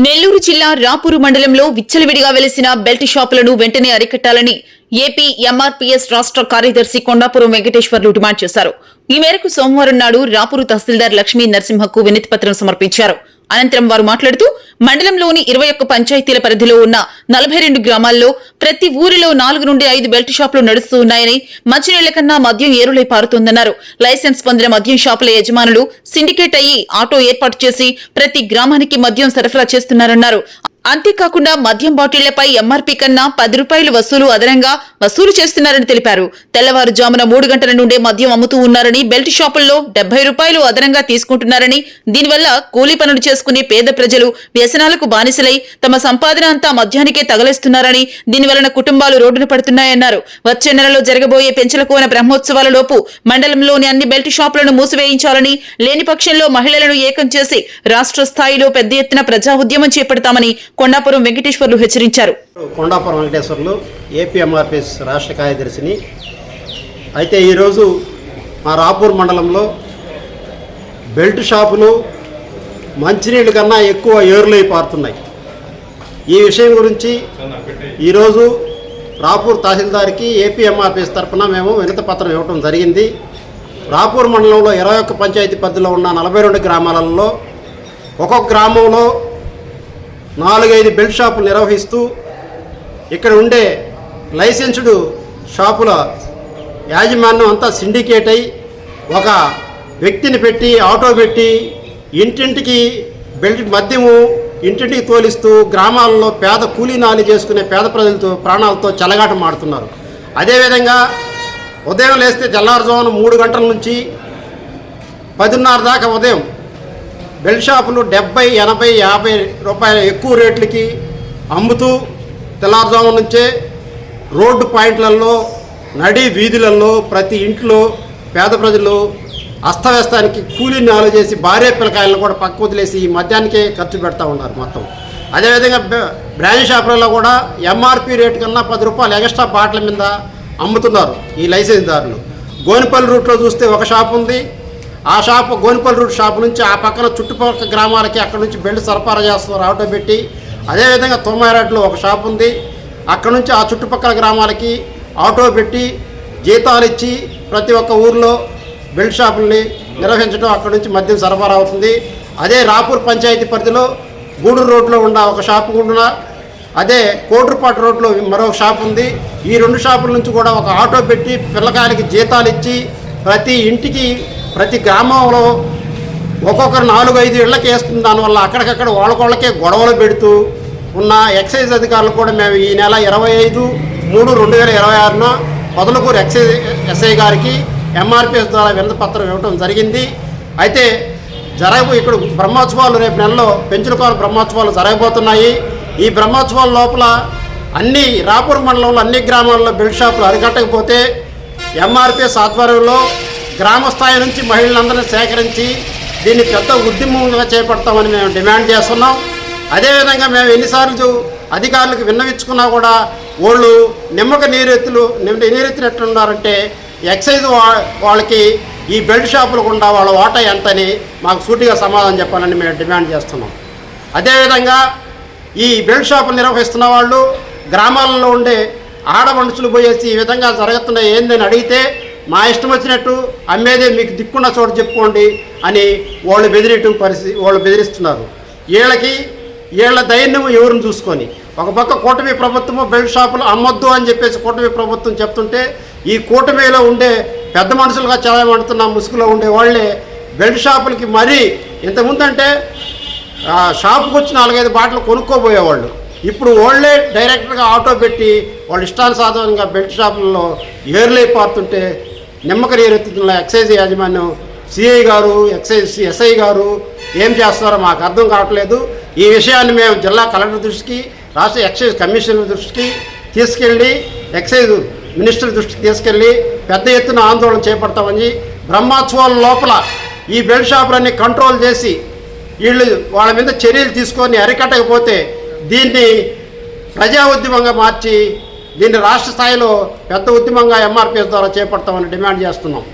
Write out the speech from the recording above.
నెల్లూరు జిల్లా రాపూరు మండలంలో విచ్చలవిడిగా వెలిసిన బెల్ట్ షాపులను వెంటనే అరికట్టాలని ఏపీ ఎంఆర్పీఎస్ రాష్ట్ర కార్యదర్శి కొండాపురం వెంకటేశ్వర్లు డిమాండ్ చేశారు. ఈ మేరకు సోమవారం నాడు రాపూరు తహసీల్దార్ లక్ష్మీ నరసింహకు వినతి పత్రం సమర్పించారు. అనంతరం వారు మాట్లాడుతూ మండలంలోని 21 పంచాయతీల పరిధిలో ఉన్న 42 గ్రామాల్లో ప్రతి ఊరిలో 4 నుండి 5 బెల్ట్ షాపులు నడుస్తూ ఉన్నాయని, మంచినీళ్ల కన్నా మద్యం ఏరులై పారుతోందన్నారు. లైసెన్స్ పొందిన మద్యం షాపుల యజమానులు సిండికేట్ అయ్యి ఆటో ఏర్పాటు చేసి ప్రతి గ్రామానికి మద్యం సరఫరా చేస్తున్నారన్నారు. అంతేకాకుండా మద్యం బాటిళ్లపై ఎంఆర్పీ కన్నా 10 రూపాయలు అదనంగా వసూలు చేస్తున్నారని తెలిపారు. తెల్లవారుజామున 3 గంటల నుండే మద్యం అమ్ముతూ ఉన్నారని, బెల్ట్ షాపుల్లో 70 రూపాయలు అదనంగా తీసుకుంటున్నారని, దీనివల్ల కూలీ పనులు చేసుకునే పేద ప్రజలు వ్యసనాలకు బానిసలై తమ సంపాదన అంతా మద్యానికే తగలేస్తున్నారని, దీనివలన కుటుంబాలు రోడ్డున పడుతున్నాయన్నారు. వచ్చే నెలలో జరగబోయే పెంచలకోన బ్రహ్మోత్సవాల లోపు మండలంలోని అన్ని బెల్ట్ షాపులను మూసివేయించాలని, లేని పక్షంలో మహిళలను ఏకం చేసి రాష్ట్ర స్థాయిలో పెద్ద ఎత్తున ప్రజా ఉద్యమం చేపడతామని కొండాపురం వెంకటేశ్వర్లు హెచ్చరించారు. కొండాపురం వెంకటేశ్వర్లు ఏపీ ఎంఆర్పీఎస్ రాష్ట్ర కార్యదర్శిని. అయితే ఈరోజు మా రాపూర్ మండలంలో బెల్ట్ షాపులు మంచినీళ్ళ కన్నా ఎక్కువ ఏరులై పారుతున్నాయి. ఈ విషయం గురించి ఈరోజు రాపూర్ తహసీల్దార్కి ఏపీ ఎంఆర్పీఎస్ తరఫున మేము వినతి పత్రం ఇవ్వడం జరిగింది. రాపూర్ మండలంలో 21 పంచాయతీ పరిధిలో ఉన్న 42 గ్రామాలలో ఒక్కొక్క గ్రామంలో 4-5 బెల్ట్ షాపులు నిర్వహిస్తూ ఇక్కడ ఉండే లైసెన్స్డ్ షాపుల యాజమాన్యం అంతా సిండికేట్ అయి ఒక వ్యక్తిని పెట్టి ఆటో పెట్టి ఇంటింటికి బెల్ట్ మద్యము ఇంటింటికి తోలిస్తూ గ్రామాల్లో పేద కూలీనాలి చేసుకునే పేద ప్రజలతో ప్రాణాలతో చెలగాటం ఆడుతున్నారు. అదేవిధంగా ఉదయం లేస్తే తెల్లారుజామున 3 గంటల నుంచి 10:30 దాకా ఉదయం బెల్ట్ షాపులు 70, 80, 50 రూపాయల ఎక్కువ రేట్లకి అమ్ముతూ తెల్లారుజాము నుంచే రోడ్డు పాయింట్లలో నడి వీధులలో ప్రతి ఇంట్లో పేద ప్రజలు అస్తవ్యస్తానికి కూలీ నాలు చేసి భార్య పిల్లకాయలను కూడా పక్క వదిలేసి ఈ మద్యానికే ఖర్చు పెడతా ఉన్నారు మొత్తం. అదేవిధంగా బ్రాండ్ షాపులలో కూడా ఎంఆర్పీ రేటు కన్నా 10 రూపాయలు ఎక్స్ట్రా బాటిల్ మీద అమ్ముతున్నారు ఈ లైసెన్స్దారులు. గోనిపల్లి రూట్లో చూస్తే ఒక షాప్ ఉంది. ఆ షాపు గోనిపల్లి రూట్ షాపు నుంచి ఆ పక్కన చుట్టుపక్కల గ్రామాలకి అక్కడ నుంచి బెల్ట్ సరఫరా చేస్తున్నారు ఆటో పెట్టి. అదేవిధంగా తొమ్మారెడ్డిలో ఒక షాప్ ఉంది. అక్కడ నుంచి ఆ చుట్టుపక్కల గ్రామాలకి ఆటో పెట్టి జీతాలు ఇచ్చి ప్రతి ఒక్క ఊర్లో బెల్ట్ షాపుల్ని నిర్వహించడం, అక్కడ నుంచి మద్యం సరఫరా అవుతుంది. అదే రాపూర్ పంచాయతీ పరిధిలో గూడూరు రోడ్లో ఉన్న ఒక షాపు కూడా, అదే కోట్రుపాటు రోడ్లో మరొక షాప్ ఉంది. ఈ 2 షాపుల నుంచి కూడా ఒక ఆటో పెట్టి పిల్లకాయలకి జీతాలు ఇచ్చి ప్రతి ఇంటికి ప్రతి గ్రామంలో ఒక్కొక్కరు 4-5 ఇళ్లకి వేస్తుంది. దానివల్ల అక్కడికక్కడ వాళ్ళకే గొడవలు పెడుతూ ఉన్న ఎక్సైజ్ అధికారులు కూడా మేము ఈ నెల 25/3/2026న పొదలకూరు ఎక్సైజ్ ఎస్ఐ గారికి ఎంఆర్పీఎస్ ద్వారా వినతి పత్రం ఇవ్వడం జరిగింది. అయితే ఇక్కడ బ్రహ్మోత్సవాలు రేపు నెలలో పెంచులకోన బ్రహ్మోత్సవాలు జరగబోతున్నాయి. ఈ బ్రహ్మోత్సవాల లోపల అన్ని రాపూర్ మండలంలో అన్ని గ్రామాల్లో బెల్ట్ షాపులు అరికట్టకపోతే ఎంఆర్పీఎస్ ఆధ్వర్యంలో గ్రామ స్థాయి నుంచి మహిళలందరినీ సేకరించి దీన్ని పెద్ద ఉద్యమంగా చేపడతామని మేము డిమాండ్ చేస్తున్నాం. అదేవిధంగా మేము ఎన్నిసార్లు అధికారులకు విన్నవించుకున్నా కూడా వాళ్ళు నీరెత్తినట్లున్నారంటే ఎక్సైజ్ వాళ్ళకి ఈ బెల్ట్ షాపులు గుండా వాళ్ళ వాటా ఎంతని మాకు సూటిగా సమాధానం చెప్పాలని మేము డిమాండ్ చేస్తున్నాం. అదేవిధంగా ఈ బెల్ట్ షాపులు నిర్వహిస్తున్న వాళ్ళు గ్రామాలలో ఉండే ఆడ మనుషులు పోయేసి ఈ విధంగా జరుగుతున్నాయి ఏందని అడిగితే మా ఇష్టం వచ్చినట్టు అమ్మేదే మీకు దిక్కున్న చోటు చెప్పుకోండి అని వాళ్ళు బెదిరిస్తున్నారు. వీళ్ళ దైన్యం ఎవరిని చూసుకొని ఒక పక్క కూటమి ప్రభుత్వము బెల్ట్ షాపులు అమ్మొద్దు అని చెప్పేసి కూటమి ప్రభుత్వం చెప్తుంటే, ఈ కూటమిలో ఉండే పెద్ద మనుషులుగా చదవమంటున్న ముసుగులో ఉండే వాళ్ళే బెల్ట్ షాపులకి మరీ ఇంతకుముందంటే షాపుకి వచ్చి 4-5 బాటిల్ కొనుక్కోబోయేవాళ్ళు. ఇప్పుడు వాళ్ళే డైరెక్ట్గా ఆటో పెట్టి వాళ్ళు ఇష్టానుసారంగా బెల్ట్ షాపుల్లో ఏర్లై పారుతుంటే నిమ్మక నీరెత్తుతున్న ఎక్సైజ్ యాజమాన్యం సిఐ గారు ఎస్ఐ గారు ఏం చేస్తారో మాకు అర్థం కావట్లేదు. ఈ విషయాన్ని మేము జిల్లా కలెక్టర్ దృష్టికి, రాష్ట్ర ఎక్సైజ్ కమిషనర్ దృష్టికి తీసుకెళ్ళి ఎక్సైజ్ మినిస్టర్ దృష్టికి తీసుకెళ్ళి పెద్ద ఎత్తున ఆందోళన చేపడతామని, బ్రహ్మోత్సవాల లోపల ఈ బెల్ట్ షాపులన్నీ కంట్రోల్ చేసి వాళ్ళ మీద చర్యలు తీసుకొని అరికట్టకపోతే దీన్ని ప్రజా ఉద్యమంగా మార్చి దీన్ని రాష్ట్ర స్థాయిలో పెద్ద ఉద్యమంగా ఎంఆర్పీఎస్ ద్వారా చేపడతామని డిమాండ్ చేస్తున్నాం.